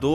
2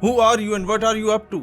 Who are you and what are you up to؟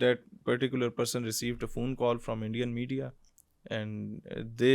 that particular person received a phone call from Indian media and they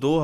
2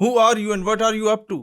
Who are you and what are you up to?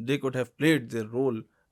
They could have played their role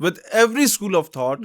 with every school of thought.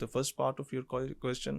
the first part of your question,